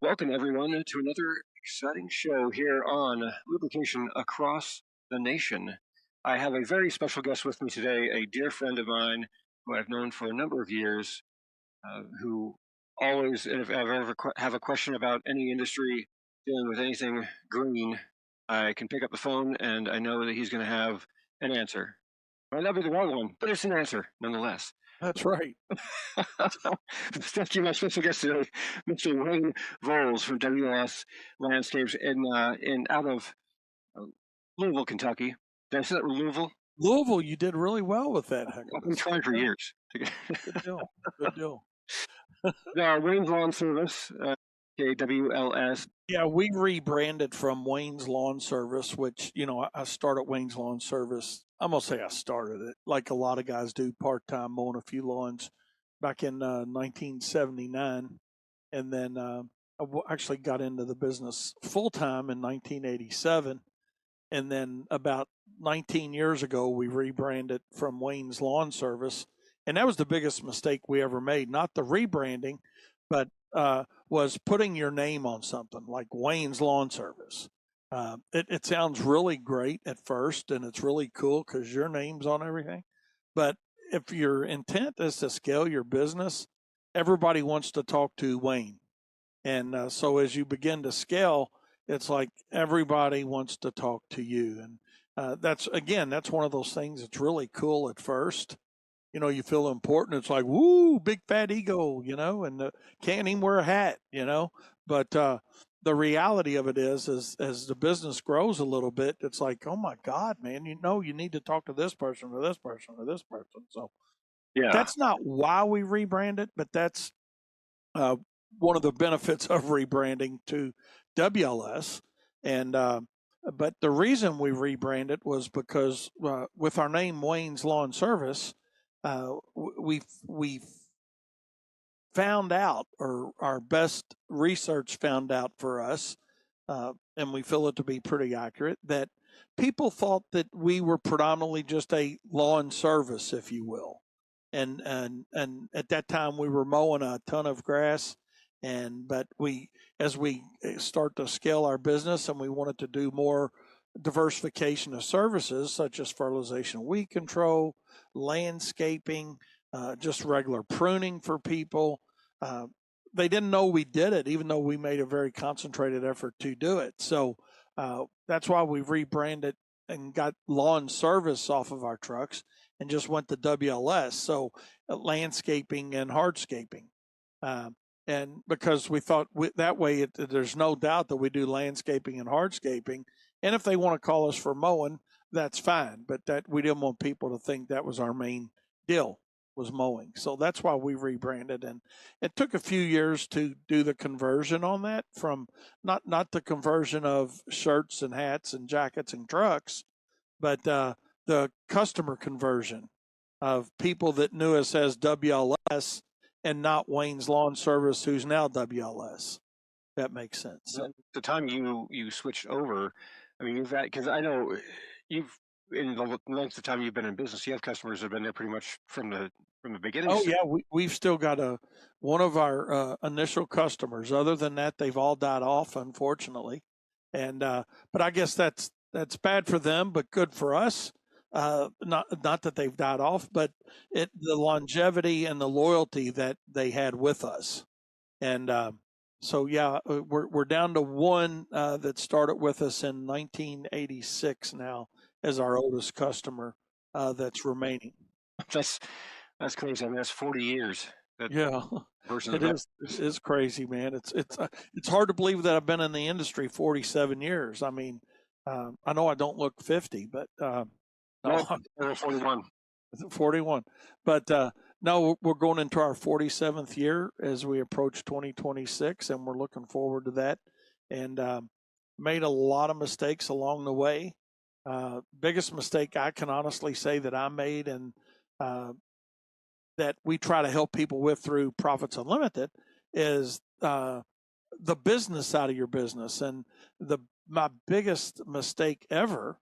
Welcome, everyone, to another exciting show here on Lubrication Across the Nation. I have a very special guest with me today, a dear friend of mine who I've known for a number of years, who always, if I ever have a question about any industry dealing with anything green, I can pick up the phone and I know that he's going to have an answer. Might not be the wrong one, but it's an answer nonetheless. That's right. Thank you, my special guest today, Mr. Wayne Volz from WLS Landscapes in out of uh, Louisville, Kentucky. Did I say that Louisville? Louisville, you did really well with that. I've been trying for years. Good deal. Good deal. Wayne's Lawn Service, WLS. Yeah, we rebranded from Wayne's Lawn Service, which, I started Wayne's Lawn Service. I'm going to say I started it like a lot of guys do, part-time mowing a few lawns back in 1979. And then actually got into the business full-time in 1987. And then about 19 years ago, we rebranded from Wayne's Lawn Service. And that was the biggest mistake we ever made. Not the rebranding, but was putting your name on something like Wayne's Lawn Service. It sounds really great at first, and it's really cool because your name's on everything. But if your intent is to scale your business, everybody wants to talk to Wayne. And so as you begin to scale, it's like everybody wants to talk to you. And that's one of those things that's really cool at first. You feel important. It's like, woo, big fat ego, and can't even wear a hat, But the reality of it is as the business grows a little bit, it's like, oh my God, man, you need to talk to this person or this person or this person. So Yeah. that's not why we rebranded, but that's one of the benefits of rebranding to WLS. And but the reason we rebranded was because with our name Wayne's Lawn Service, we found out, or our best research found out for us, and we feel it to be pretty accurate, that people thought that we were predominantly just a lawn service, if you will. And at that time we were mowing a ton of grass, but as we start to scale our business and we wanted to do more diversification of services such as fertilization, weed control, landscaping, just regular pruning for people. They didn't know we did it, even though we made a very concentrated effort to do it. So that's why we rebranded and got lawn service off of our trucks and just went to WLS. So landscaping and hardscaping. And because we thought that way, there's no doubt that we do landscaping and hardscaping. And if they want to call us for mowing, that's fine. But that we didn't want people to think that was our main deal, was mowing. So that's why we rebranded. And it took a few years to do the conversion on that, from not the conversion of shirts and hats and jackets and trucks, but the customer conversion of people that knew us as WLS and not Wayne's Lawn Service, who's now WLS. That makes sense. The time you switched over, I mean, you've had, because I know you've, in the length of time you've been in business, you have customers that have been there pretty much from the beginning. Oh yeah, we've still got one of our initial customers. Other than that, they've all died off, unfortunately. And but I guess that's bad for them, but good for us. Not that they've died off, but the longevity and the loyalty that they had with us. And so yeah, we're down to one that started with us in 1986 now as our oldest customer that's remaining. That's crazy. I mean, that's 40 years. Yeah, it is crazy, man. It's hard to believe that I've been in the industry 47 years. I mean, I know I don't look 50, but no, 41. 41. But no, we're going into our 47th year as we approach 2026, and we're looking forward to that. And made a lot of mistakes along the way. Biggest mistake I can honestly say that I made, and that we try to help people with through Profits Unlimited, is the business side of your business. And my biggest mistake ever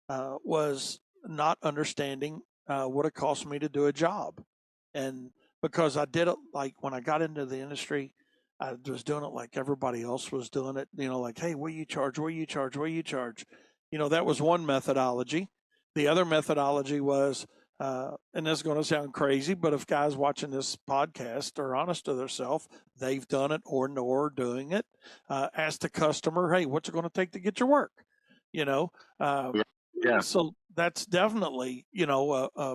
was not understanding what it cost me to do a job. And because I did it, like when I got into the industry, I was doing it like everybody else was doing it, like, hey, what you charge, what you charge, what you charge. That was one methodology. The other methodology was, and this is going to sound crazy, but if guys watching this podcast are honest to themselves, they've done it or know are doing it. Ask the customer, hey, what's it going to take to get your work? You know, uh, Yeah. so that's definitely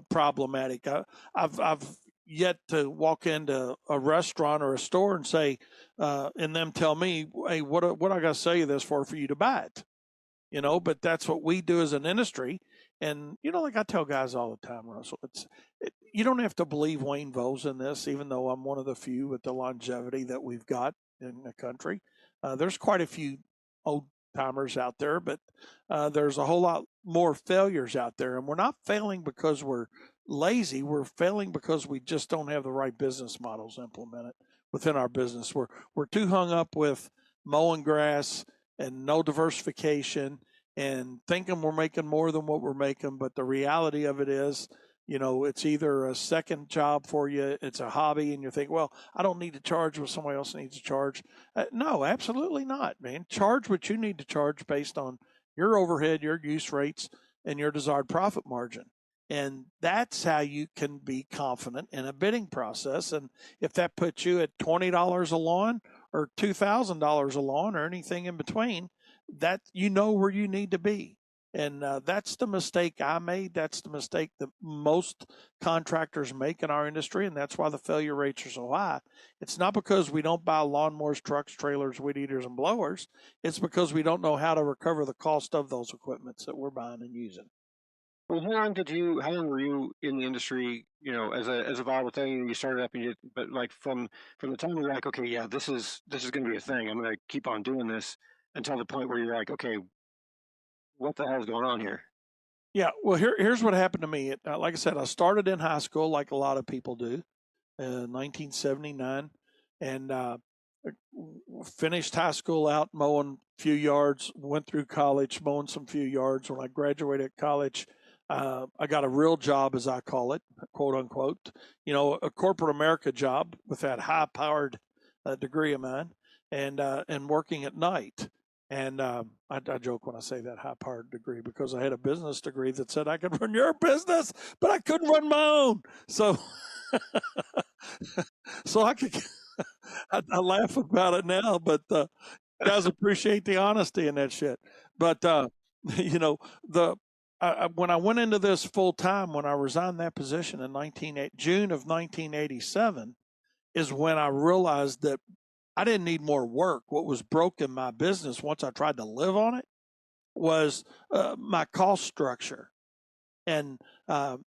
problematic. I've yet to walk into a restaurant or a store and say, and them tell me, hey, what I got to sell you this for you to buy it? But that's what we do as an industry. And, like I tell guys all the time, Russell, you don't have to believe Wayne Volz in this, even though I'm one of the few with the longevity that we've got in the country. There's quite a few old timers out there, but there's a whole lot more failures out there. And we're not failing because we're lazy. We're failing because we just don't have the right business models implemented within our business. We're too hung up with mowing grass and no diversification and thinking we're making more than what we're making. But the reality of it is, it's either a second job for you, it's a hobby, and you think, well, I don't need to charge what somebody else needs to charge. No, absolutely not, man. Charge what you need to charge based on your overhead, your use rates, and your desired profit margin. And that's how you can be confident in a bidding process. And if that puts you at $20 a lawn or $2,000 a lawn or anything in between, that where you need to be. And that's the mistake I made. That's the mistake that most contractors make in our industry. And that's why the failure rates are so high. It's not because we don't buy lawnmowers, trucks, trailers, weed eaters, and blowers. It's because we don't know how to recover the cost of those equipments that we're buying and using. Well, how long were you in the industry, as a viable thing? You started up but like from the time you're like, okay, yeah, this is going to be a thing. I'm going to keep on doing this until the point where you're like, okay, what the hell is going on here? Yeah, well, here's what happened to me. Like I said, I started in high school, like a lot of people do, in 1979, and finished high school out mowing a few yards. Went through college mowing some few yards. When I graduated college, I got a real job, as I call it, quote unquote. A corporate America job with that high-powered degree of mine, and working at night. And I joke when I say that high-powered degree because I had a business degree that said I could run your business, but I couldn't run my own. So, so I could. I laugh about it now, but guys appreciate the honesty in that shit. But you know, the when I went into this full time, when I resigned that position in June of 1987, is when I realized that I didn't need more work. What was broke in my business once I tried to live on it was my cost structure. And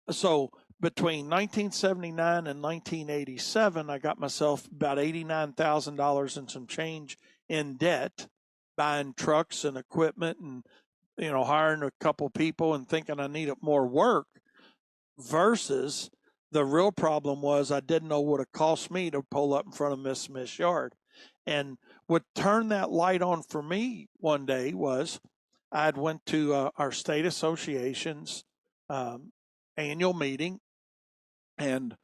so between 1979 and 1987, I got myself about $89,000 and some change in debt, buying trucks and equipment and, hiring a couple people and thinking I needed more work versus the real problem was I didn't know what it cost me to pull up in front of Miss Smith's yard. And what turned that light on for me one day was I had went to our state association's um, annual meeting, and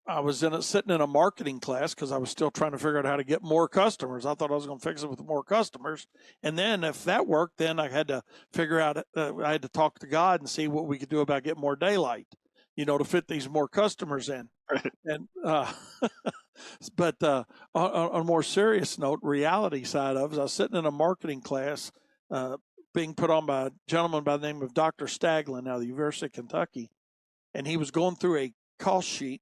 I was sitting in a marketing class because I was still trying to figure out how to get more customers. I thought I was going to fix it with more customers, and then if that worked, then I had to figure out. I had to talk to God and see what we could do about getting more daylight, to fit these more customers in. And but on a more serious note, reality side of it, I was sitting in a marketing class being put on by a gentleman by the name of Dr. Staglin out of the University of Kentucky, and he was going through a cost sheet.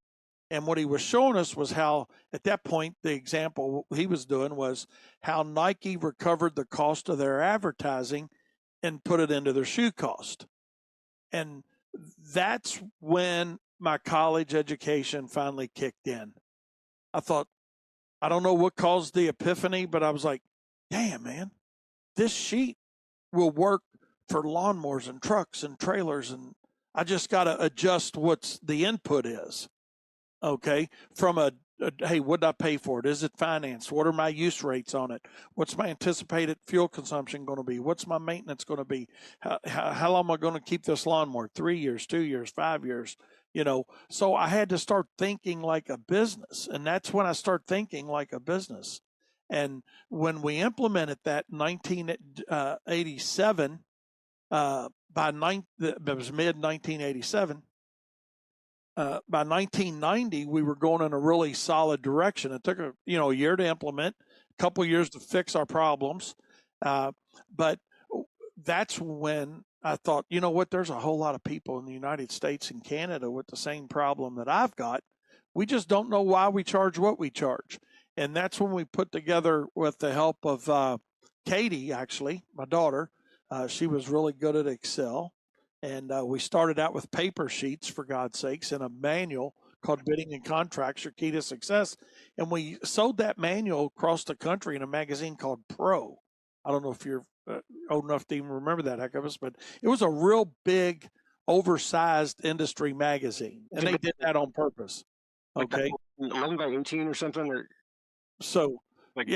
And what he was showing us was how, at that point, the example he was doing was how Nike recovered the cost of their advertising and put it into their shoe cost. And that's when my college education finally kicked in. I thought, I don't know what caused the epiphany, but I was like, damn, man, this sheet will work for lawnmowers and trucks and trailers. And I just got to adjust what's the input is. Okay. From hey, what did I pay for it? Is it financed? What are my use rates on it? What's my anticipated fuel consumption going to be? What's my maintenance going to be? How long am I going to keep this lawnmower? 3 years, 2 years, 5 years? So I had to start thinking like a business. And that's when I start thinking like a business. And when we implemented that in 1987, it was mid 1987. By 1990, we were going in a really solid direction. It took a year to implement, a couple of years to fix our problems, but that's when I thought, you know what? There's a whole lot of people in the United States and Canada with the same problem that I've got. We just don't know why we charge what we charge, and that's when we put together, with the help of Katie, actually, my daughter. She was really good at Excel. And we started out with paper sheets, for God's sakes, and a manual called Bidding and Contracts, Your Key to Success. And we sold that manual across the country in a magazine called Pro. I don't know if you're old enough to even remember that, heck of us, but it was a real big, oversized industry magazine. And they did that on purpose. Okay. Like 11 by 18 or something? So, like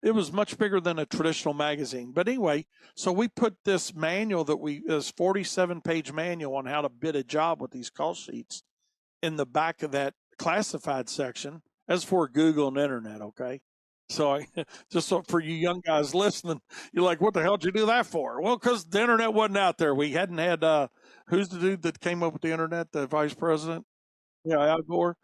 it was much bigger than a traditional magazine. But anyway, so we put this manual this 47-page manual on how to bid a job with these call sheets in the back of that classified section. As for Google and internet, okay? So just so for you young guys listening, you're like, what the hell did you do that for? Well, because the internet wasn't out there. We hadn't had, who's the dude that came up with the internet, the vice president? Yeah, Al Gore.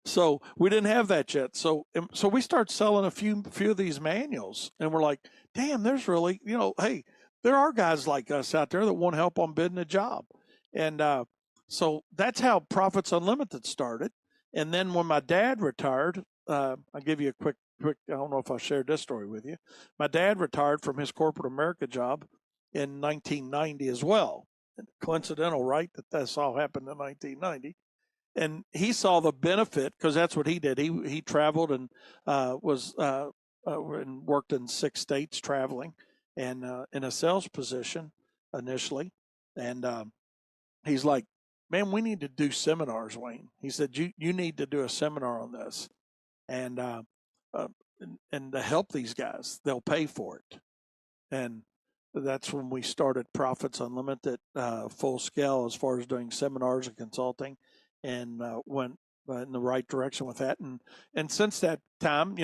So we didn't have that yet. So we start selling a few of these manuals, and we're like, damn, there's really, hey, there are guys like us out there that want help on bidding a job. And so that's how Profits Unlimited started. And then when my dad retired, I'll give you a quick, I don't know if I shared this story with you. My dad retired from his corporate America job in 1990 as well. Coincidental, right, that this all happened in 1990. And he saw the benefit, because that's what he did. He traveled and and worked in 6 states traveling, and in a sales position initially. And he's like, man, we need to do seminars, Wayne. He said, you need to do a seminar on this, and to help these guys. They'll pay for it. And that's when we started Profits Unlimited full scale, as far as doing seminars and consulting, and went in the right direction with that. And since that time,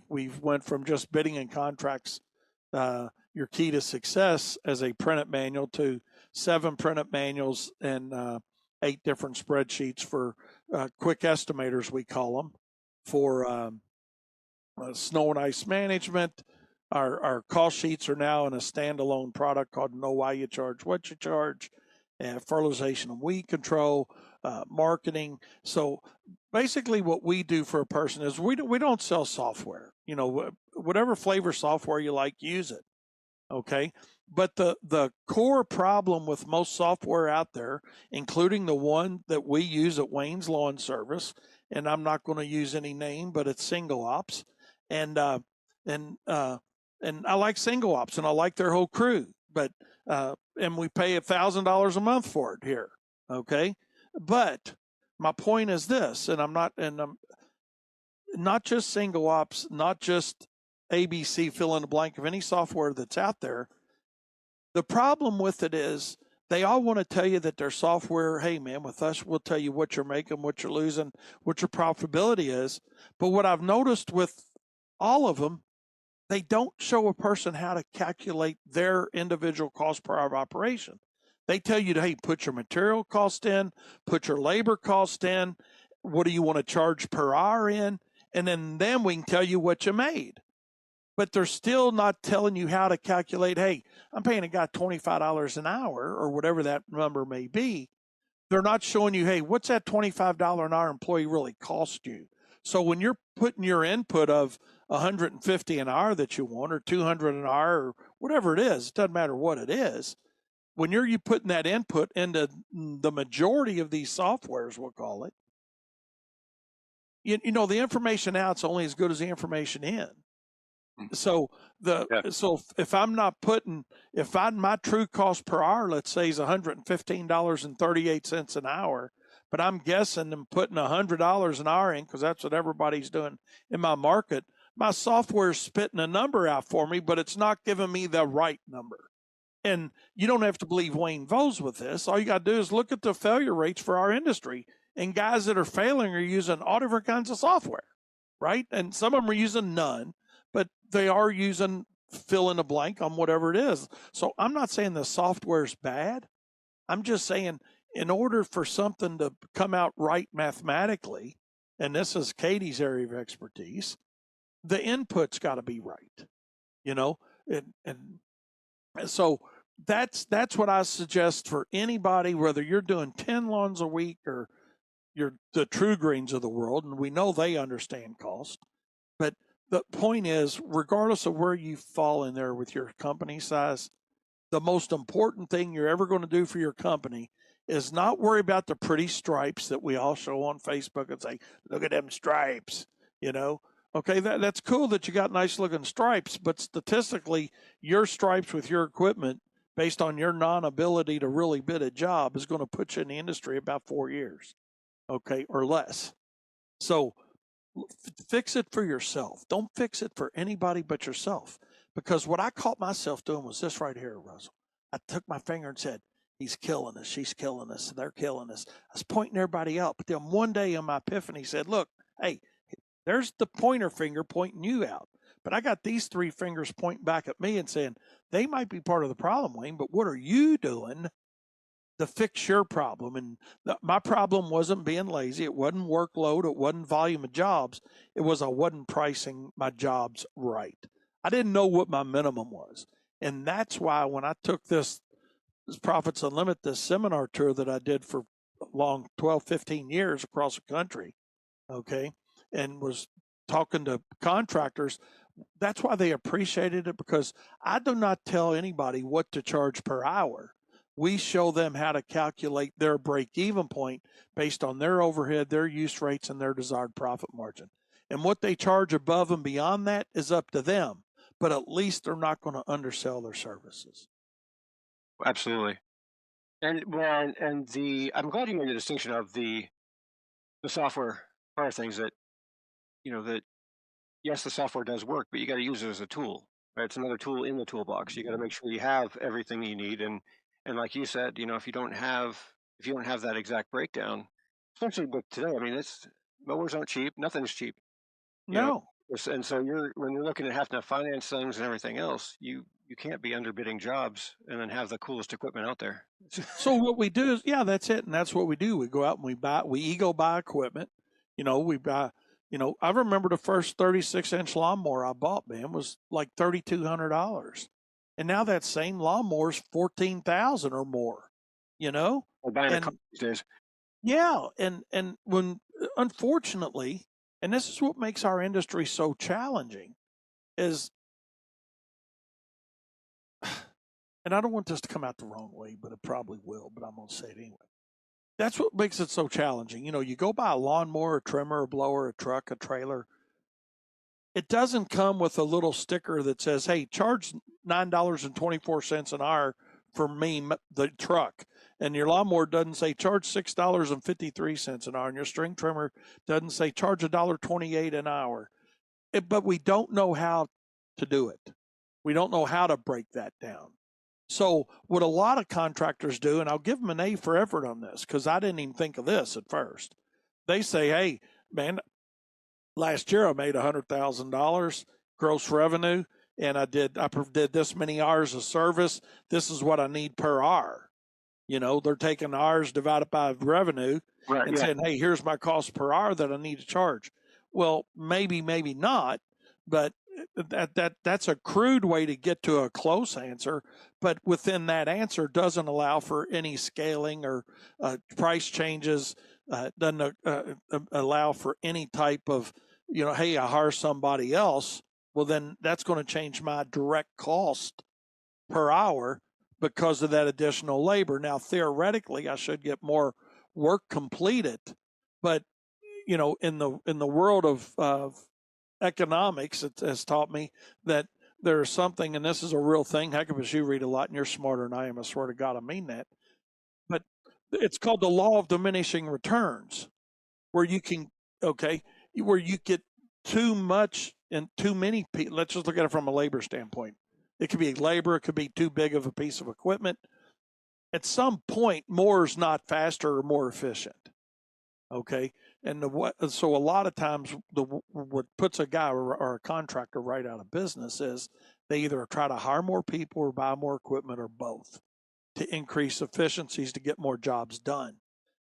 we've went from just bidding and contracts, Your Key to Success, as a printed manual, to 7 printed manuals and 8 different spreadsheets for quick estimators, we call them, for snow and ice management. Our call sheets are now in a standalone product called Know Why You Charge What You Charge, and fertilization and weed control, marketing. So basically what we do for a person is we don't sell software. Whatever flavor software you like, use it. Okay. But the core problem with most software out there, including the one that we use at Wayne's Lawn Service, and I'm not going to use any name, but it's Single Ops, and I like Single Ops, and I like their whole crew, but and we pay $1,000 a month for it here, okay? But my point is this, and I'm not just Single Ops, not just ABC, fill in the blank of any software that's out there. The problem with it is they all want to tell you that their software, hey man, with us, we'll tell you what you're making, what you're losing, what your profitability is. But what I've noticed with all of them, they don't show a person how to calculate their individual cost per hour of operation. They tell you to, hey, put your material cost in, put your labor cost in, what do you want to charge per hour in, and then we can tell you what you made. But they're still not telling you how to calculate, hey, I'm paying a guy $25 an hour, or whatever that number may be. They're not showing you, hey, what's that $25 an hour employee really cost you? So when you're putting your input of $150 an hour that you want, or $200 an hour, or whatever it is, it doesn't matter what it is. When you're putting that input into the majority of these softwares, we'll call it, the information out's only as good as the information in. So if I'm not putting, my true cost per hour, let's say, is $115.38 an hour, but I'm guessing I'm putting $100 an hour in, because that's what everybody's doing in my market, my software's spitting a number out for me, but it's not giving me the right number. And you don't have to believe Wayne Volz with this. All you got to do is look at the failure rates for our industry, and guys that are failing are using all different kinds of software. right? And some of them are using none, but they are using fill in the blank on whatever it is. So I'm not saying the software is bad. I'm just saying in order for something to come out right mathematically, and this is Katie's area of expertise, the input's got to be right, you know, and so that's what I suggest for anybody, whether you're doing 10 lawns a week or you're the True Greens of the world, and we know they understand cost. But the point is, regardless of where you fall in there with your company size, the most important thing you're ever going to do for your company is not worry about the pretty stripes that we all show on Facebook and say, look at them stripes, you know. Okay, that's cool that you got nice looking stripes, but statistically, your stripes with your equipment, based on your non-ability to really bid a job, is going to put you in the industry about 4 years, okay, or less. So fix it for yourself. Don't fix it for anybody but yourself. Because what I caught myself doing was this right here, Russell. I took my finger and said, he's killing us, she's killing us, they're killing us. I was pointing everybody out. But then one day in my epiphany said, look, hey, there's the pointer finger pointing you out. But I got these three fingers pointing back at me and saying, they might be part of the problem, Wayne, but what are you doing to fix your problem? And my problem wasn't being lazy. It wasn't workload. It wasn't volume of jobs. It was I wasn't pricing my jobs right. I didn't know what my minimum was. And that's why when I took this Profits Unlimited, this seminar tour that I did for long 12, 15 years across the country, okay, and was talking to contractors, that's why they appreciated it, because I do not tell anybody what to charge per hour. We show them how to calculate their break even point based on their overhead, their use rates, and their desired profit margin. And what they charge above and beyond that is up to them, but at least they're not going to undersell their services. Absolutely. And well, and the I'm glad you made the distinction of the software part of things, that that yes, the software does work, but you got to use it as a tool. Right? It's another tool in the toolbox. You got to make sure you have everything you need, and like you said, if you don't have that exact breakdown, especially with today, I mean, it's mowers aren't cheap. Nothing's cheap. You know, No. and so when you're looking at having to finance things and everything else, you can't be underbidding jobs and then have the coolest equipment out there. So what we do is, yeah, that's it, and that's what we do. We go out and we ego buy equipment. We buy. I remember the first 36-inch lawnmower I bought, man, was like $3,200, and now that same lawnmower is 14,000 or more. Or buying a car And these days. yeah, and when unfortunately, and this is what makes our industry so challenging, is, and I don't want this to come out the wrong way, but it probably will, but I'm going to say it anyway. That's what makes it so challenging. You go buy a lawnmower, a trimmer, a blower, a truck, a trailer. It doesn't come with a little sticker that says, hey, charge $9.24 an hour for me, the truck. And your lawnmower doesn't say charge $6.53 an hour. And your string trimmer doesn't say charge $1.28 an hour. But we don't know how to do it. We don't know how to break that down. So what a lot of contractors do, and I'll give them an A for effort on this, because I didn't even think of this at first. They say, hey, man, last year I made $100,000 gross revenue, and I did this many hours of service. This is what I need per hour. They're taking hours divided by revenue, Right, and yeah. saying, hey, here's my cost per hour that I need to charge. Well, maybe not, but that's a crude way to get to a close answer. But within that answer doesn't allow for any scaling or price changes. Doesn't allow for any type of, hey, I hire somebody else. Well, then that's going to change my direct cost per hour because of that additional labor. Now, theoretically, I should get more work completed, but in the world of economics, it has taught me that there's something, and this is a real thing. Heck of as you read a lot, and you're smarter than I am. I swear to God, I mean that. But it's called the law of diminishing returns, where you can, where you get too much and too many people. Let's just look at it from a labor standpoint. It could be labor. It could be too big of a piece of equipment. At some point, more is not faster or more efficient. Okay. So a lot of times what puts a guy or a contractor right out of business is they either try to hire more people or buy more equipment or both to increase efficiencies to get more jobs done.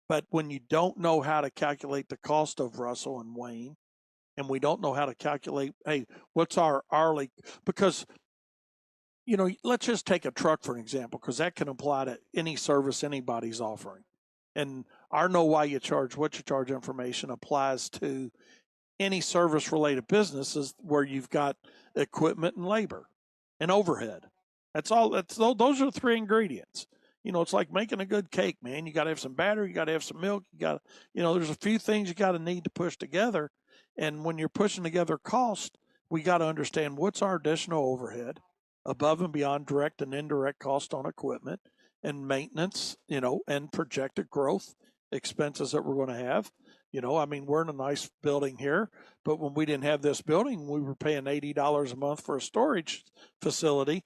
But when you don't know how to calculate the cost of Russell and Wayne, and we don't know how to calculate, hey, what's our hourly? Because, let's just take a truck for an example, because that can apply to any service anybody's offering. And our know why you charge what you charge information applies to any service related businesses where you've got equipment and labor and overhead. Those are the three ingredients. It's like making a good cake, man. You got to have some batter, you got to have some milk, there's a few things you got to need to push together. And when you're pushing together cost, we got to understand what's our additional overhead above and beyond direct and indirect cost on equipment and maintenance, and projected growth expenses that we're going to have. We're in a nice building here, but when we didn't have this building, we were paying $80 a month for a storage facility.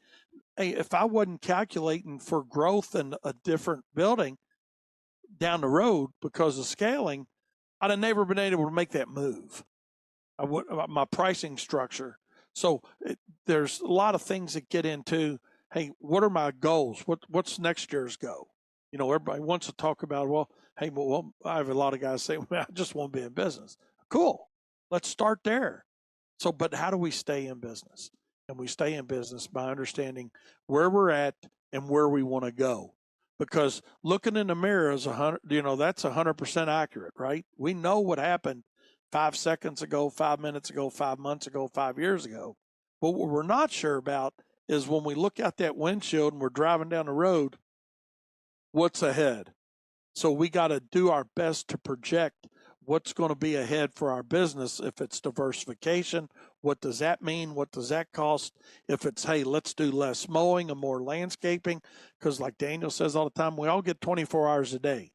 Hey, if I wasn't calculating for growth in a different building down the road because of scaling, I'd have never been able to make that move. My pricing structure. So there's a lot of things that get into, hey, what are my goals? What's next year's goal? Everybody wants to talk about, well, I have a lot of guys say, well, I just want to be in business. Cool. Let's start there. So, but how do we stay in business? And we stay in business by understanding where we're at and where we want to go. Because looking in the mirror is that's 100% accurate, right? We know what happened 5 seconds ago, 5 minutes ago, 5 months ago, 5 years ago. But what we're not sure about is when we look out that windshield and we're driving down the road, what's ahead? So we got to do our best to project what's going to be ahead for our business. If it's diversification, what does that mean? What does that cost? If it's, hey, let's do less mowing and more landscaping, because like Daniel says all the time, we all get 24 hours a day.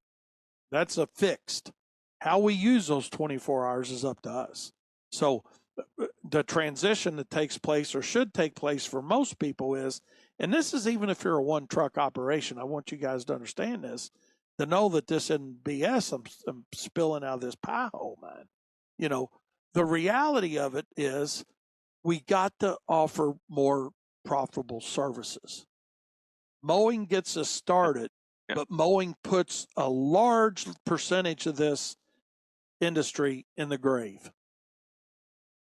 That's a fixed. How we use those 24 hours is up to us. So the transition that takes place or should take place for most people is, and this is even if you're a one truck operation, I want you guys to understand this, to know that this isn't BS. I'm spilling out of this pie hole, man. The reality of it is we got to offer more profitable services. Mowing gets us started, but mowing puts a large percentage of this industry in the grave.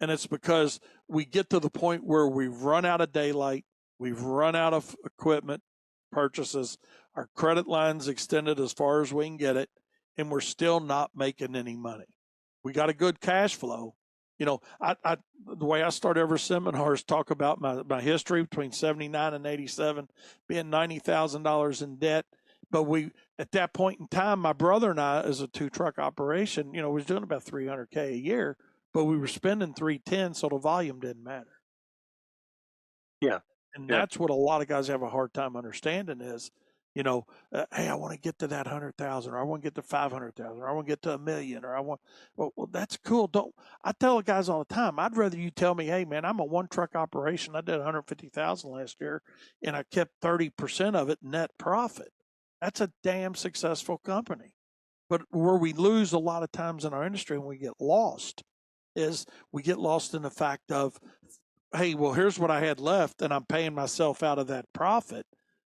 And it's because we get to the point where we've run out of daylight, we've run out of equipment purchases, our credit line's extended as far as we can get it, and we're still not making any money. We got a good cash flow. The way I start every seminar is talk about my history between 79 and 87, being $90,000 in debt. But at that point in time, my brother and I, as a 2-truck operation, was doing about $300K a year, but we were spending $310, so the volume didn't matter. Yeah. And that's what a lot of guys have a hard time understanding is, hey, I want to get to that 100,000, or I want to get to 500,000, or I want to get to 1 million, or I want, well, that's cool. I tell the guys all the time, I'd rather you tell me, hey, man, I'm a 1-truck operation. I did 150,000 last year, and I kept 30% of it net profit. That's a damn successful company. But where we lose a lot of times in our industry and we get lost is we get lost in the fact of, hey, well, here's what I had left and I'm paying myself out of that profit.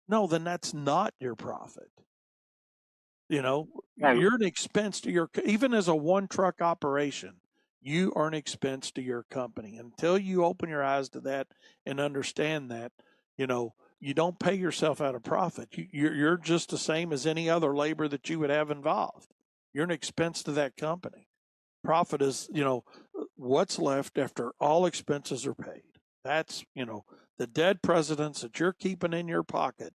No, then that's not your profit. You're an expense to even as a 1-truck operation, you are an expense to your company. Until you open your eyes to that and understand that, you don't pay yourself out of profit. You're just the same as any other labor that you would have involved. You're an expense to that company. Profit is, what's left after all expenses are paid. That's, the dead presidents that you're keeping in your pocket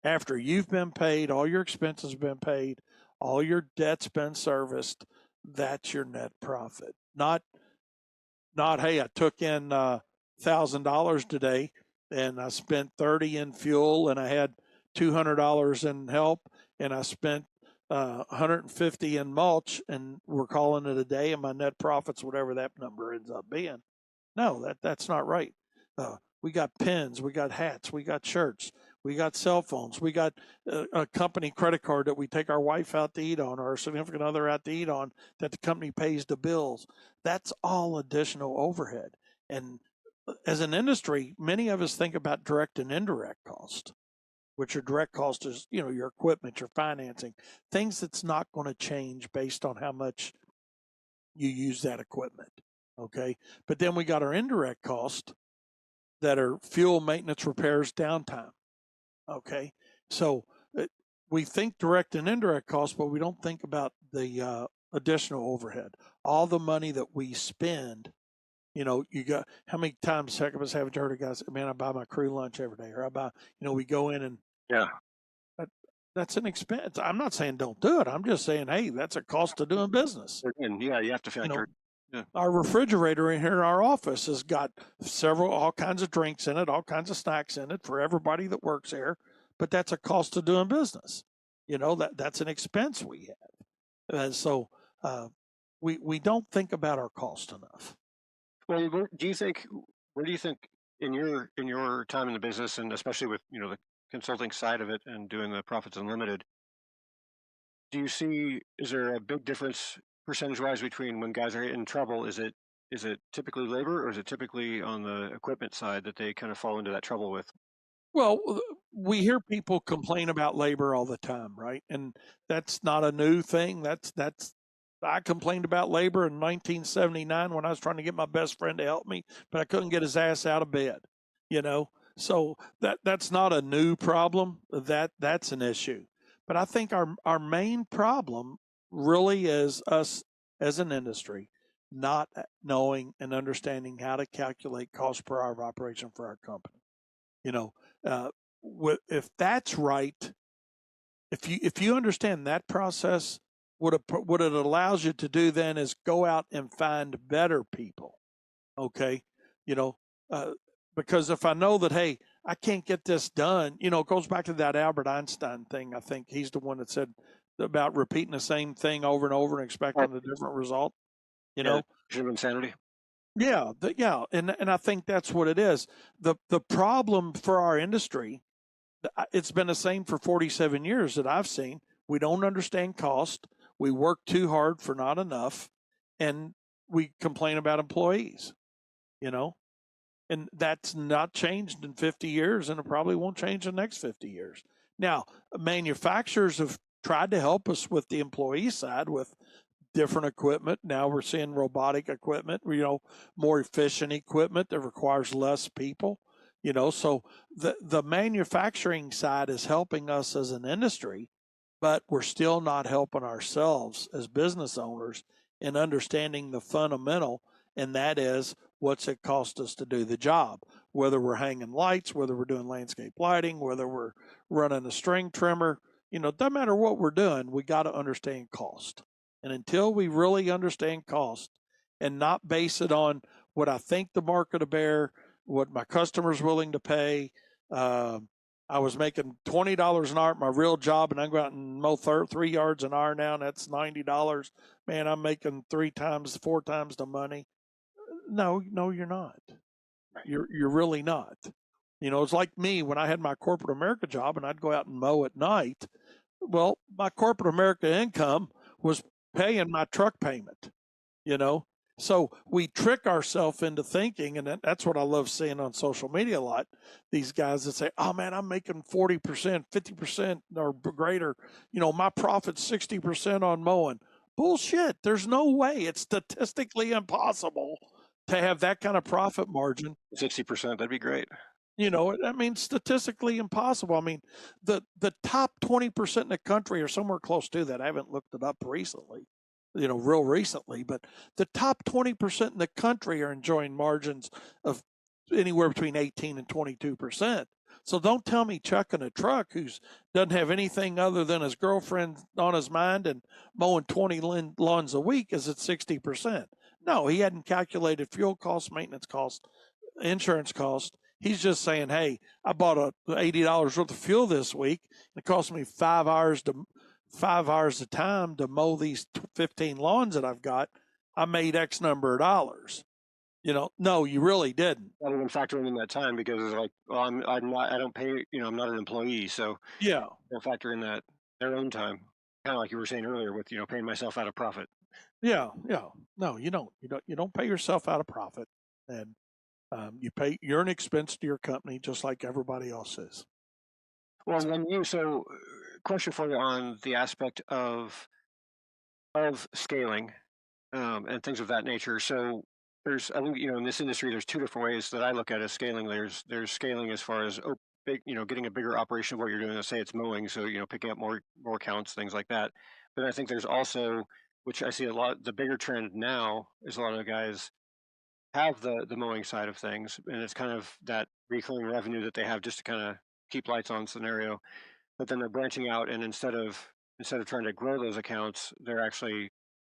after you've been paid, all your expenses have been paid, all your debt's been serviced. That's your net profit. Not, hey, I took in $1,000 today and I spent 30 in fuel and I had $200 in help and I spent 150 in mulch and we're calling it a day and my net profits, whatever that number ends up being. No, that's not right. We got pins, we got hats, we got shirts, We got cell phones. We got a company credit card that we take our wife out to eat on or our significant other out to eat on that the company pays the bills. That's all additional overhead. And as an industry, many of us think about direct and indirect cost, which are direct cost is, your equipment, your financing, things that's not going to change based on how much you use that equipment. Okay. But then we got our indirect cost that are fuel, maintenance, repairs, downtime. Okay. So we think direct and indirect costs, but we don't think about the additional overhead. All the money that we spend, you got how many times, heck of us, haven't you heard of guys, man, I buy my crew lunch every day, or I buy, we go in and Yeah. That's an expense. I'm not saying don't do it. I'm just saying, hey, that's a cost of doing business. And yeah, you have to You know, factor it. Yeah. our refrigerator in here in our office has got all kinds of drinks in it, all kinds of snacks in it for everybody that works here. But that's a cost of doing business. That's an expense we have. And so we don't think about our cost enough. Well, where do you think in your time in the business, and especially with the consulting side of it and doing the Profits Unlimited, is there a big difference percentage wise between when guys are in trouble? Is it typically labor, or is it typically on the equipment side that they kind of fall into that trouble with? Well, we hear people complain about labor all the time, right? And that's not a new thing. I complained about labor in 1979 when I was trying to get my best friend to help me, but I couldn't get his ass out of bed, you know? So that's not a new problem. That's an issue. But I think our main problem really is us as an industry not knowing and understanding how to calculate cost per hour of operation for our company. You know, uh, if that's right, if you understand that process, what it allows you to do then is go out and find better people. Okay, you know, uh, because if I know that, hey, I can't get this done, it goes back to that Albert Einstein thing. I think he's the one that said about repeating the same thing over and over and expecting a different result. You Yeah, know, of insanity. yeah, and I think that's what it is. The problem for our industry, it's been the same for 47 years that I've seen. We don't understand cost. We work too hard for not enough, and we complain about employees, you know, and that's not changed in 50 years, and it probably won't change in the next 50 years. Now, manufacturers have tried to help us with the employee side with different equipment. Now we're seeing robotic equipment, more efficient equipment that requires less people, so the manufacturing side is helping us as an industry, but we're still not helping ourselves as business owners in understanding the fundamental, and that is what's it cost us to do the job, whether we're hanging lights, whether we're doing landscape lighting, whether we're running a string trimmer. Doesn't matter what we're doing, we got to understand cost. And until we really understand cost and not base it on what I think the market will bear, what my customer's willing to pay, I was making $20 an hour at my real job, and I go out and mow 3 yards an hour now, and that's $90. Man, I'm making 3 times, 4 times the money. No, you're not. You're really not. It's like me when I had my corporate America job, and I'd go out and mow at night. Well, my corporate America income was paying my truck payment, you know? So we trick ourselves into thinking, and that's what I love seeing on social media a lot. These guys that say, oh man, I'm making 40%, 50% or greater. My profit's 60% on mowing. Bullshit. There's no way. It's statistically impossible to have that kind of profit margin. 60%, that'd be great. I mean, statistically impossible. I mean, the top 20% in the country are somewhere close to that. I haven't looked it up recently, real recently, but the top 20% in the country are enjoying margins of anywhere between 18 and 22%. So don't tell me Chuck in a truck who's doesn't have anything other than his girlfriend on his mind and mowing 20 lawns a week is at 60%. No, he hadn't calculated fuel costs, maintenance costs, insurance costs. He's just saying, hey, I bought $80 worth of fuel this week. It cost me 5 hours of time to mow these 15 lawns that I've got. I made X number of dollars, No, you really didn't. Not even factoring in that time because it's like, well, I'm not, I don't pay, I'm not an employee, so Yeah, they'll factor in that their own time, kind of like you were saying earlier with paying myself out of profit. yeah, yeah. No, you don't pay yourself out of profit, and you're an expense to your company just like everybody else is. Well, then question for you on the aspect of scaling and things of that nature. So I think, in this industry, there's two different ways that I look at as scaling. There's scaling as far as big, getting a bigger operation of what you're doing. Let's say it's mowing, so picking up more counts, things like that. But I think there's also, which I see a lot, the bigger trend now is a lot of the guys have the mowing side of things, and it's kind of that recurring revenue that they have just to kind of keep lights on scenario. But then they're branching out, and instead of trying to grow those accounts, they're actually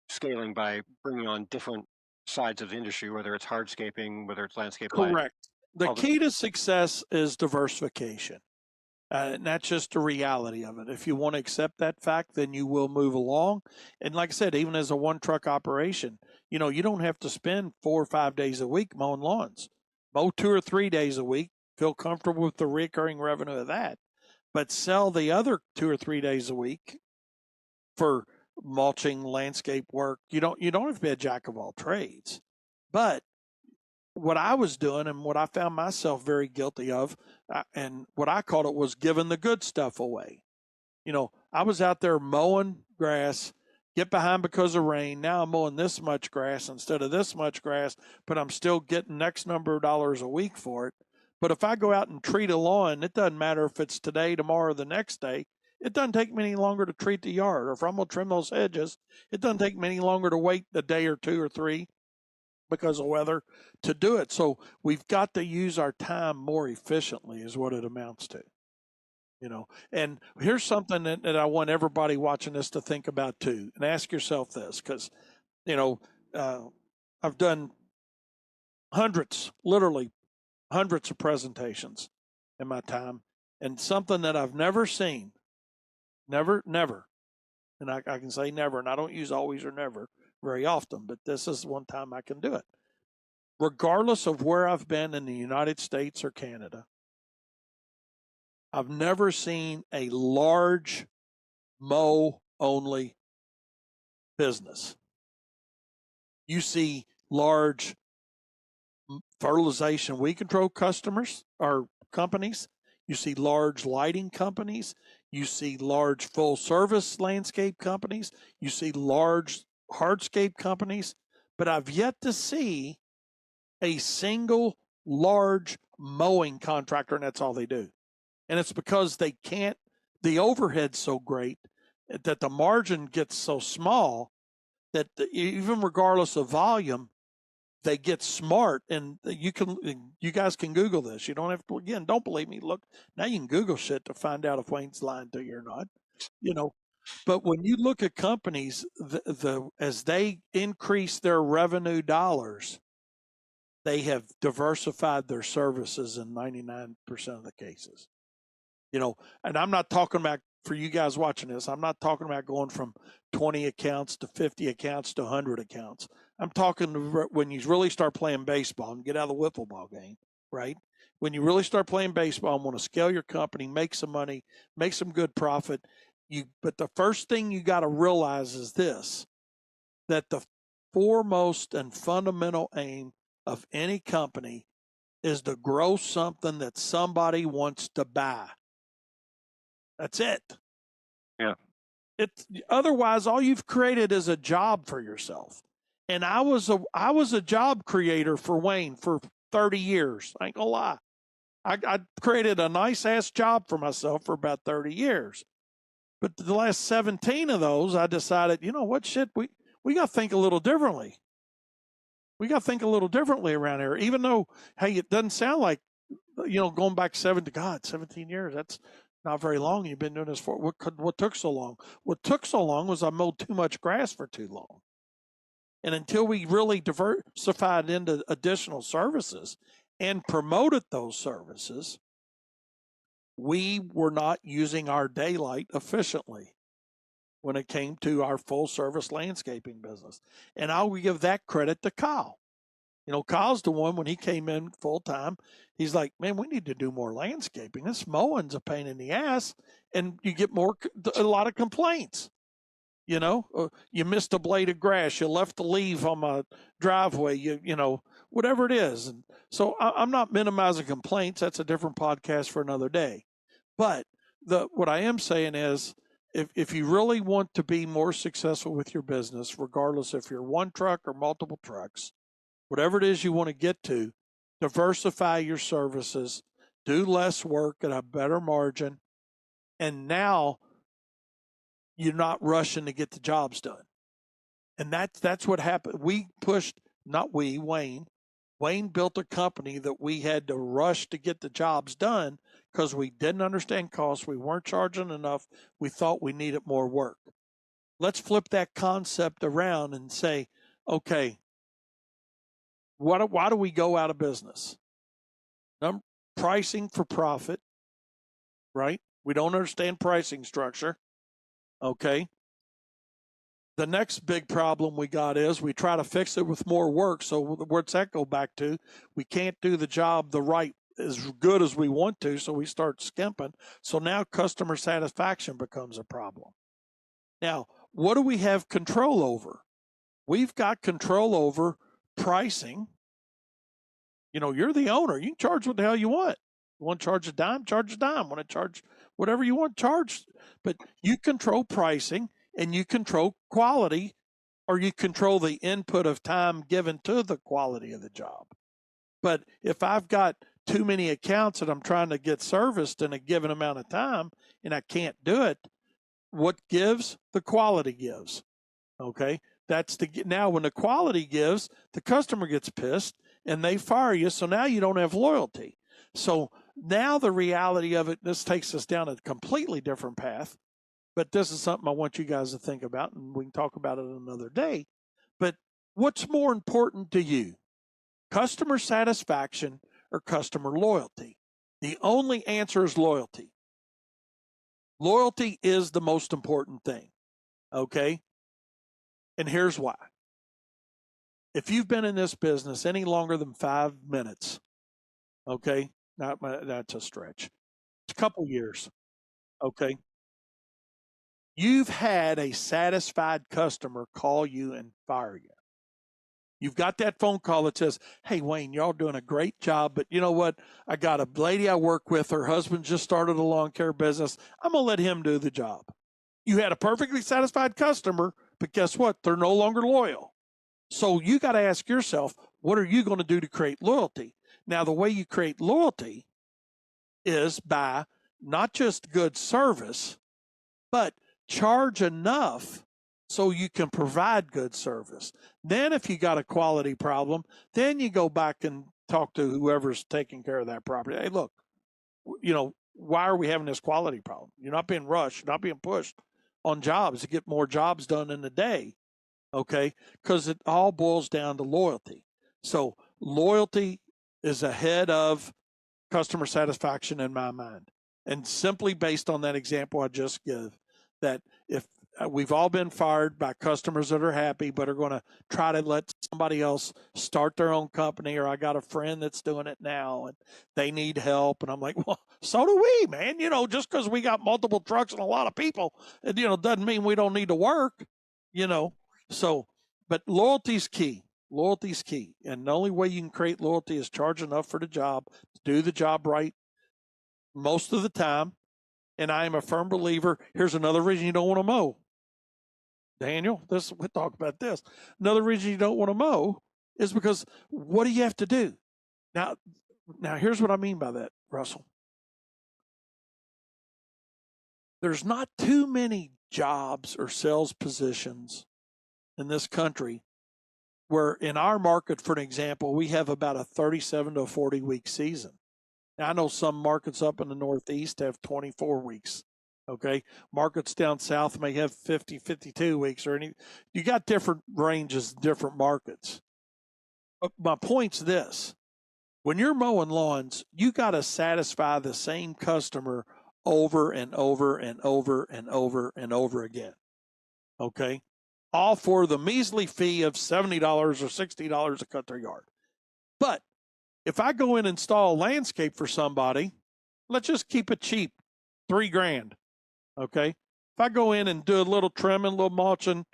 scaling by bringing on different sides of the industry, whether it's hardscaping, whether it's landscape lighting, Correct. The all the key to success is diversification. And that's just the reality of it. If you want to accept that fact, then you will move along. And like I said, even as a one truck operation, you don't have to spend 4 or 5 days a week mowing lawns. Mow 2 or 3 days a week, feel comfortable with the recurring revenue of that, but sell the other 2 or 3 days a week for mulching, landscape work. You don't have to be a jack of all trades. But what I was doing and what I found myself very guilty of, and what I called it was giving the good stuff away. I was out there mowing grass, get behind because of rain. Now I'm mowing this much grass instead of this much grass, but I'm still getting X number of dollars a week for it. But if I go out and treat a lawn, it doesn't matter if it's today, tomorrow, or the next day. It doesn't take me any longer to treat the yard. Or if I'm going to trim those hedges, it doesn't take me any longer to wait a day or 2 or 3 because of weather to do it. So we've got to use our time more efficiently, is what it amounts to. And here's something that I want everybody watching this to think about too, and ask yourself this, because you know uh, I've done literally hundreds of presentations in my time, and something that I've never seen, never, and I can say never, and I don't use always or never very often, but this is one time I can do it. Regardless of where I've been in the United States or Canada, I've never seen a large mow only business. You see large fertilization weed control customers or companies. You see large lighting companies. You see large full service landscape companies. You see large hardscape companies. But I've yet to see a single large mowing contractor, and that's all they do. And it's because they can't, the overhead's so great that the margin gets so small that even regardless of volume, they get smart. And you guys can Google this. You don't have to, again, don't believe me. Look, now you can Google shit to find out if Wayne's lying to you or not, you know. But when you look at companies, as they increase their revenue dollars, they have diversified their services in 99% of the cases. And I'm not talking about, for you guys watching this, I'm not talking about going from 20 accounts to 50 accounts to 100 accounts. I'm talking when you really start playing baseball and get out of the wiffle ball game, right? When you really start playing baseball and want to scale your company, make some money, make some good profit, but the first thing you got to realize is this, that the foremost and fundamental aim of any company is to grow something that somebody wants to buy. That's it. yeah. It's otherwise all you've created is a job for yourself. And I was a job creator for Wayne for 30 years. I ain't gonna lie. I created a nice ass job for myself for about 30 years. But the last 17 of those, I decided, you know what, shit, we got to think a little differently. We got to think a little differently around here. Even though, hey, it doesn't sound like, going back 17 years, that's not very long. You've been doing this for what took so long? What took so long was I mowed too much grass for too long. And until we really diversified into additional services and promoted those services, we were not using our daylight efficiently when it came to our full service landscaping business. And I will give that credit to Kyle. Kyle's the one, when he came in full time, he's like, man, we need to do more landscaping. This mowing's a pain in the ass. And you get a lot of complaints. You missed a blade of grass, you left the leaf on my driveway, whatever it is. And so I'm not minimizing complaints. That's a different podcast for another day. But what I am saying is, if you really want to be more successful with your business, regardless if you're one truck or multiple trucks, whatever it is you want to get to, diversify your services, do less work at a better margin, and now you're not rushing to get the jobs done. And that's what happened. We pushed, not we, Wayne. Wayne built a company that we had to rush to get the jobs done because we didn't understand costs. We weren't charging enough. We thought we needed more work. Let's flip that concept around and say, okay, why do we go out of business? Pricing for profit, right? We don't understand pricing structure. Okay. The next big problem we got is we try to fix it with more work. So where's that go back to? We can't do the job as good as we want to, so we start skimping. So now customer satisfaction becomes a problem. Now, what do we have control over? We've got control over pricing. You're the owner. You can charge what the hell you want. You want to charge a dime? Charge a dime. Want to charge whatever you want, charge. But you control pricing and you control quality, or you control the input of time given to the quality of the job. But if I've got too many accounts that I'm trying to get serviced in a given amount of time and I can't do it, what gives? The quality gives. Okay. Now when the quality gives, the customer gets pissed and they fire you. So now you don't have loyalty. So now the reality of it, this takes us down a completely different path. But this is something I want you guys to think about, and we can talk about it another day. But what's more important to you? Customer satisfaction or customer loyalty? The only answer is loyalty. Loyalty is the most important thing. Okay. And here's why. If you've been in this business any longer than 5 minutes, okay, that's a stretch. It's a couple years, okay. You've had a satisfied customer call you and fire you. You've got that phone call that says, hey, Wayne, y'all doing a great job, but you know what? I got a lady I work with. Her husband just started a lawn care business. I'm going to let him do the job. You had a perfectly satisfied customer, but guess what? They're no longer loyal. So you got to ask yourself, what are you going to do to create loyalty? Now, the way you create loyalty is by not just good service, but charge enough so you can provide good service. Then if you got a quality problem, then you go back and talk to whoever's taking care of that property. Hey, look, why are we having this quality problem? You're not being rushed, you're not being pushed on jobs to get more jobs done in a day. Okay, because it all boils down to loyalty. So loyalty is ahead of customer satisfaction in my mind. And simply based on that example I just give, that if we've all been fired by customers that are happy but are going to try to let somebody else start their own company, or I got a friend that's doing it now and they need help, and I'm like, well, so do we, man. Just because we got multiple trucks and a lot of people, it doesn't mean we don't need to work. So, but loyalty's key. Loyalty's key. And the only way you can create loyalty is charge enough for the job, do the job right most of the time. And I am a firm believer. Here's another reason you don't want to mow. Daniel, we'll talk about this. Another reason you don't want to mow is because what do you have to do? Now here's what I mean by that, Russell. There's not too many jobs or sales positions in this country where, in our market, for an example, we have about a 37 to a 40 week season. Now, I know some markets up in the Northeast have 24 weeks. Okay. Markets down south may have 50, 52 weeks or any. You got different ranges, different markets. But my point's this: when you're mowing lawns, you got to satisfy the same customer over and over and over and over and over again. Okay. All for the measly fee of $70 or $60 to cut their yard. But if I go in and install a landscape for somebody, let's just keep it cheap, $3,000. Okay. If I go in and do a little trimming, a little mulching,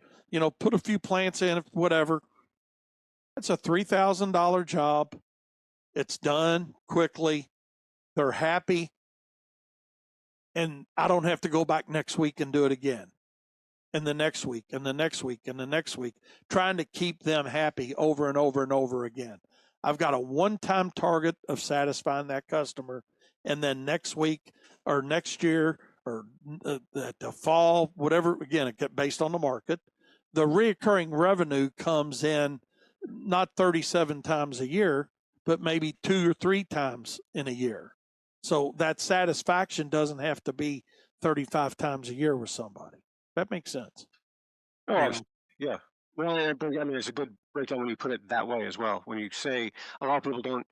put a few plants in, whatever, it's a $3,000 job. It's done quickly. They're happy. And I don't have to go back next week and do it again. And the next week, and the next week, and the next week, trying to keep them happy over and over and over again. I've got a one-time target of satisfying that customer. And then next week or next year or the fall, whatever, again, based on the market, the reoccurring revenue comes in not 37 times a year, but maybe 2 or 3 times in a year. So that satisfaction doesn't have to be 35 times a year with somebody. That makes sense. Oh, yeah. Well, I mean, it's a good breakdown when you put it that way as well. When you say a lot of people don't,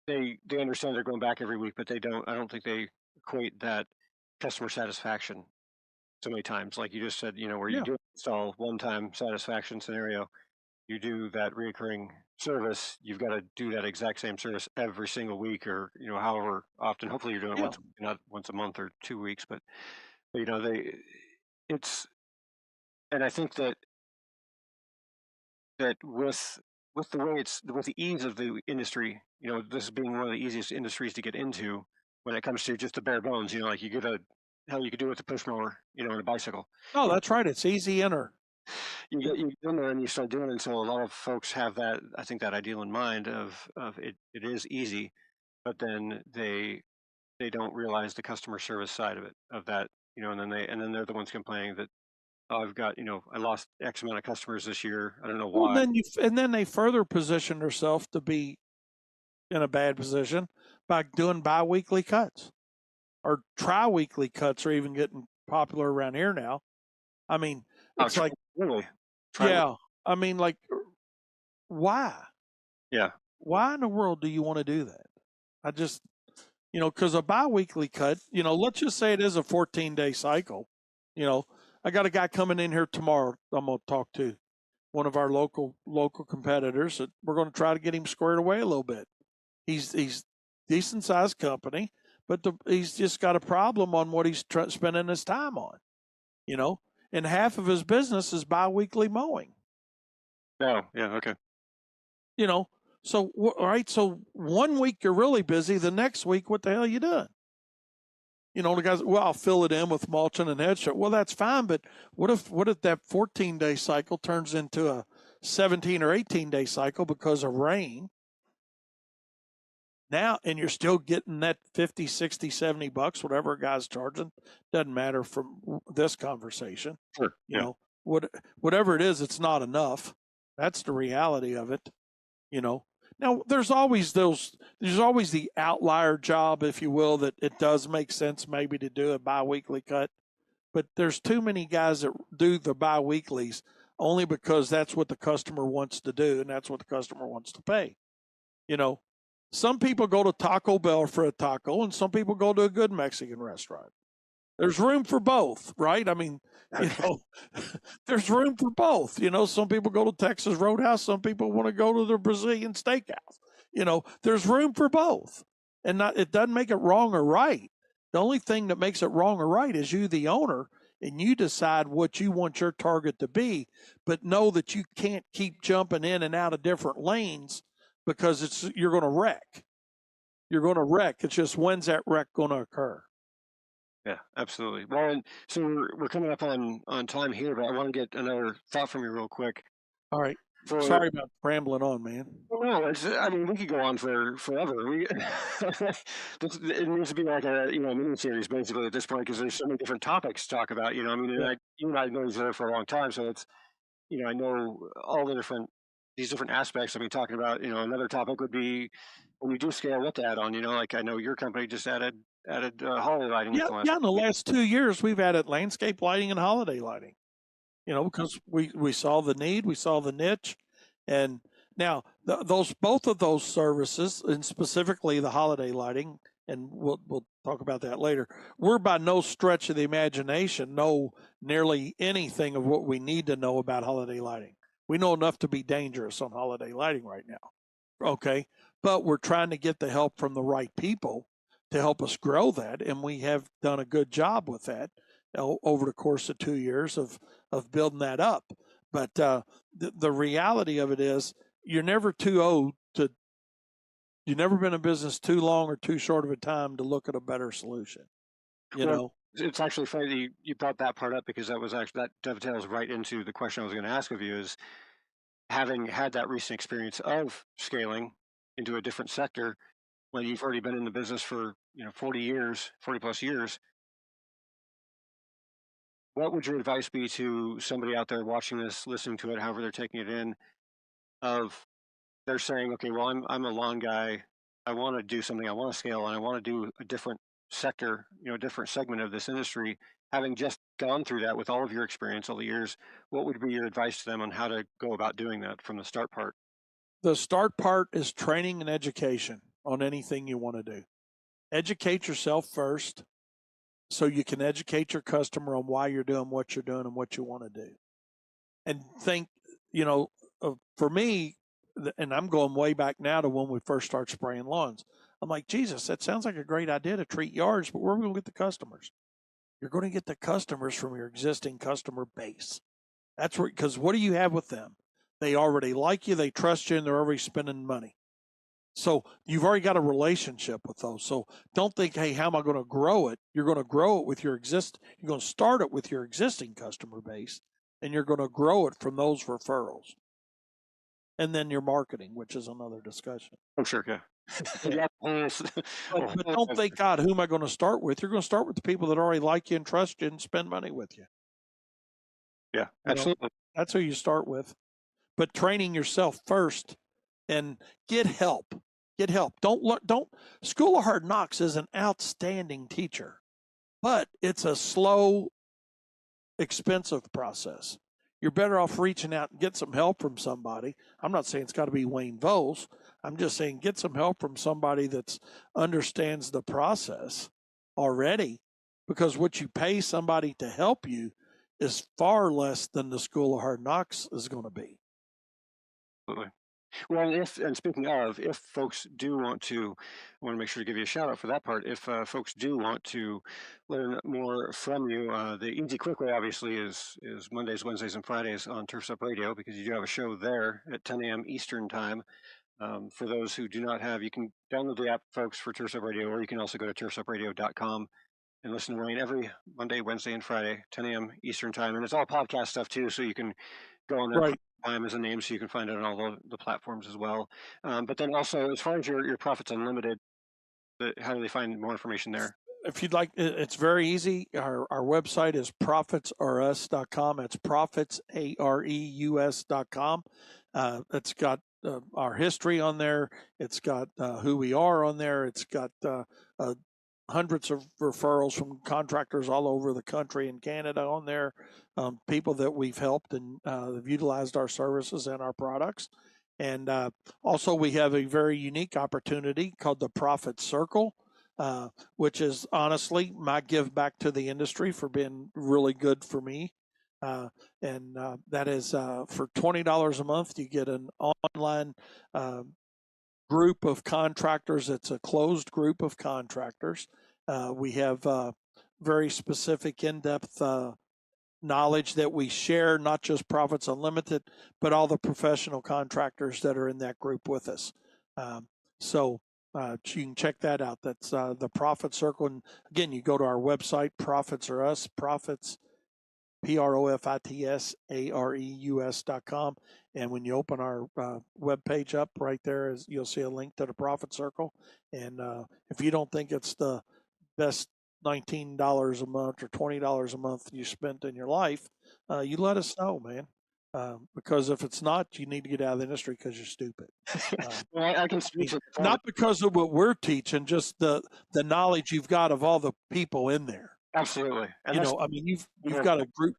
they understand they're going back every week, but they don't. I don't think they equate that customer satisfaction so many times. Like you just said, where you do install one-time satisfaction scenario, you do that reoccurring service. You've got to do that exact same service every single week, or however often. Hopefully, you're doing it not once a month or 2 weeks, but it's. And I think that with the way with the ease of the industry, this being one of the easiest industries to get into when it comes to just the bare bones, like you could do it with a push mower, and a bicycle. Oh, that's right. It's easy enter. You get in there and you start doing it. So a lot of folks have that, I think, that ideal in mind of it is easy, but then they don't realize the customer service side of that, and then they're the ones complaining that, oh, I've got, I lost X amount of customers this year. I don't know why. Well, and then they further position themselves to be in a bad position by doing biweekly cuts, or tri-weekly cuts are even getting popular around here now. I mean, it's like, really? Yeah. I mean, like, why? Yeah. Why in the world do you want to do that? I just, because a biweekly cut, let's just say it is a 14-day cycle. I got a guy coming in here tomorrow. I'm going to talk to one of our local competitors. That we're going to try to get him squared away a little bit. He's decent sized company, but he's just got a problem on what he's spending his time on. And half of his business is biweekly mowing. Oh, yeah, okay. So all right. So 1 week you're really busy. The next week, what the hell are you doing? The guys, well, I'll fill it in with mulching and headshot. Well, that's fine, but what if that 14-day cycle turns into a 17 or 18-day cycle because of rain? Now, and you're still getting that 50, 60, 70 bucks, whatever a guy's charging. Doesn't matter from this conversation. Sure. Whatever it is, it's not enough. That's the reality of it. Now there's always the outlier job, if you will, that it does make sense maybe to do a biweekly cut, but there's too many guys that do the biweeklies only because that's what the customer wants to do and that's what the customer wants to pay. Some people go to Taco Bell for a taco and some people go to a good Mexican restaurant. There's room for both, right? I mean, there's room for both. Some people go to Texas Roadhouse. Some people want to go to the Brazilian steakhouse. There's room for both. And it doesn't make it wrong or right. The only thing that makes it wrong or right is you, the owner, and you decide what you want your target to be, but know that you can't keep jumping in and out of different lanes because you're going to wreck. You're going to wreck. It's just, when's that wreck going to occur? Yeah, absolutely. Well, and so we're coming up on time here, but I want to get another thought from you real quick. All right. Sorry about rambling on, man. Well, no, I mean, we could go on forever. It needs to be like a mini series basically at this point because there's so many different topics to talk about. I mean, you and I know each other for a long time, so it's I know all these different aspects. I mean, talking about another topic would be when you do scale, what to add on. Like I know your company just added holiday lighting. Yeah, in the last 2 years, we've added landscape lighting and holiday lighting, because we saw the need, we saw the niche. And now both of those services, and specifically the holiday lighting, and we'll talk about that later, we're by no stretch of the imagination know nearly anything of what we need to know about holiday lighting. We know enough to be dangerous on holiday lighting right now. Okay. But we're trying to get the help from the right people to help us grow that. And we have done a good job with that over the course of 2 years of building that up. But the reality of it is you're never too old to, you've never been in business too long or too short of a time to look at a better solution, you Well, know? it's actually funny that you brought that part up because that dovetails right into the question I was going to ask of you is having had that recent experience of scaling into a different sector when you've already been in the business for 40 years, 40 plus years. What would your advice be to somebody out there watching this, listening to it, however they're taking it in? Of they're saying, okay, well, I'm a lawn guy. I want to do something. I want to scale, and I want to do a different sector, a different segment of this industry. Having just gone through that with all of your experience, all the years, what would be your advice to them on how to go about doing that from the start part? The start part is training and education on anything you want to do. Educate yourself first so you can educate your customer on why you're doing what you're doing and what you want to do. And think, you know, for me, and I'm going way back now to when we first started spraying lawns. I'm like, Jesus, that sounds like a great idea to treat yards, but where are we going to get the customers? You're going to get the customers from your existing customer base. That's where, because what do you have with them? They already like you, they trust you, and they're already spending money. So you've already got a relationship with those. So don't think, hey, how am I going to grow it? You're going to grow it with your you're going to start it with your existing customer base, and you're going to grow it from those referrals. And then your marketing, which is another discussion. Oh, sure, yeah. Yeah. Yeah. But don't think, God, who am I going to start with? You're going to start with the people that already like you and trust you and spend money with you. Yeah, You know, absolutely. that's who you start with. But training yourself first and get help. Get help. Don't School of Hard Knocks is an outstanding teacher, but it's a slow, expensive process. You're better off reaching out and get some help from somebody. I'm not saying it's got to be Wayne Volz. I'm just saying get some help from somebody that understands the process already, because what you pay somebody to help you is far less than the School of Hard Knocks is going to be. Absolutely. Well, and speaking of, if folks do want to, I want to make sure to give you a shout out for that part. If folks do want to learn more from you, the easy, quick way, obviously, is Mondays, Wednesdays, and Fridays on Turfs Up Radio because you do have a show there at 10 a.m. Eastern time. For those who do not have, you can download the app, folks, for Turfs Up Radio, or you can also go to turfsupradio.com and listen to Wayne every Monday, Wednesday, and Friday, 10 a.m. Eastern time. And it's all podcast stuff too, so you can go on there. Right. Time as a name, so you can find it on all the platforms as well. But then also, as far as your Profits Unlimited, how do they find more information there? If you'd like, it's very easy. Our website is profitsareus.com. It's profitsareus.com. It's got our history on there. It's got who we are on there. It's got hundreds of referrals from contractors all over the country and Canada on there, people that we've helped and have utilized our services and our products. And also, we have a very unique opportunity called the Profit Circle, which is honestly my give back to the industry for being really good for me. And that is for $20 a month, you get an online group of contractors. It's a closed group of contractors. We have very specific, in depth knowledge that we share, not just Profits Unlimited, but all the professional contractors that are in that group with us. So you can check that out. That's the Profit Circle. And again, you go to our website, Profits Are Us, Profits, PROFITSAREUS.com. And when you open our web page up, right there, you'll see a link to the Profit Circle. And if you don't think it's the best $19 a month or $20 a month you spent in your life, you let us know, man. Because if it's not, you need to get out of the industry because you're stupid. Well, I can speak to Not because of what we're teaching, just the knowledge you've got of all the people in there. absolutely, and You that's know, I mean, you've got a group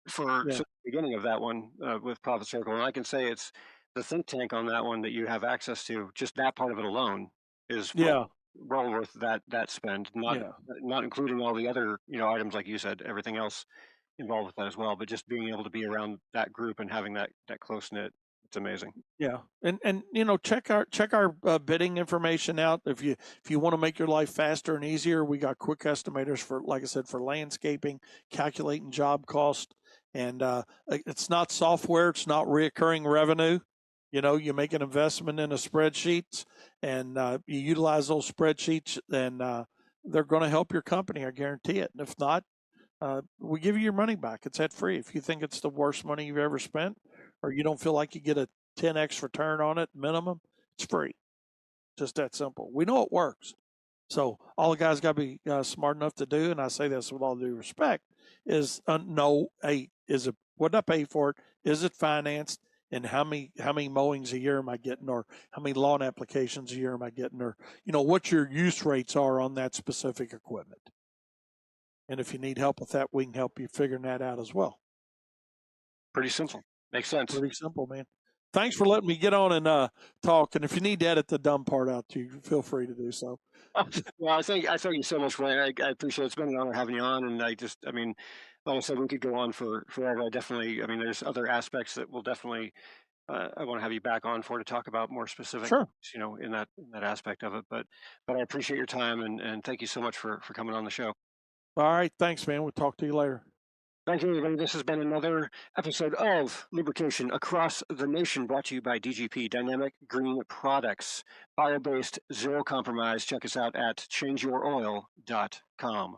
for yeah. so the beginning of that one with Profit Circle, and I can say it's the think tank on that one that you have access to. Just that part of it alone is Yeah, well worth that spend. yeah. Not including all the other items like you said, everything else involved with that as well. But just being able to be around that group and having that close knit It's amazing. Yeah, and check our bidding information out. If you want to make your life faster and easier, we got quick estimators for, like I said, for landscaping, calculating job cost, and it's not software, it's not reoccurring revenue. You make an investment in a spreadsheets, and you utilize those spreadsheets, and they're going to help your company. I guarantee it. And if not, we give you your money back. It's at free. If you think it's the worst money you've ever spent, or you don't feel like you get a 10x return on it minimum, it's free. Just that simple. We know it works. So all the guys got to be smart enough to do, and I say this with all due respect, is know, hey, what did I pay for it? Is it financed? And how many mowings a year am I getting, or how many lawn applications a year am I getting, or what your use rates are on that specific equipment. And if you need help with that, we can help you figuring that out as well. Pretty simple. Makes sense. Pretty simple, man. Thanks for letting me get on and talk. And if you need to edit the dumb part out, you feel free to do so. Well, I thank you so much, Wayne. I appreciate it. It's been an honor having you on, and I mean, like I said, we could go on for forever. I mean, there's other aspects that we'll definitely I want to have you back on for to talk about more specific, Sure. in that aspect of it. But I appreciate your time, and thank you so much for coming on the show. All right. Thanks, man. We'll talk to you later. Thank you, everybody. This has been another episode of Lubrication Across the Nation, brought to you by DGP, Dynamic Green Products, bio-based, zero compromise. Check us out at changeyouroil.com.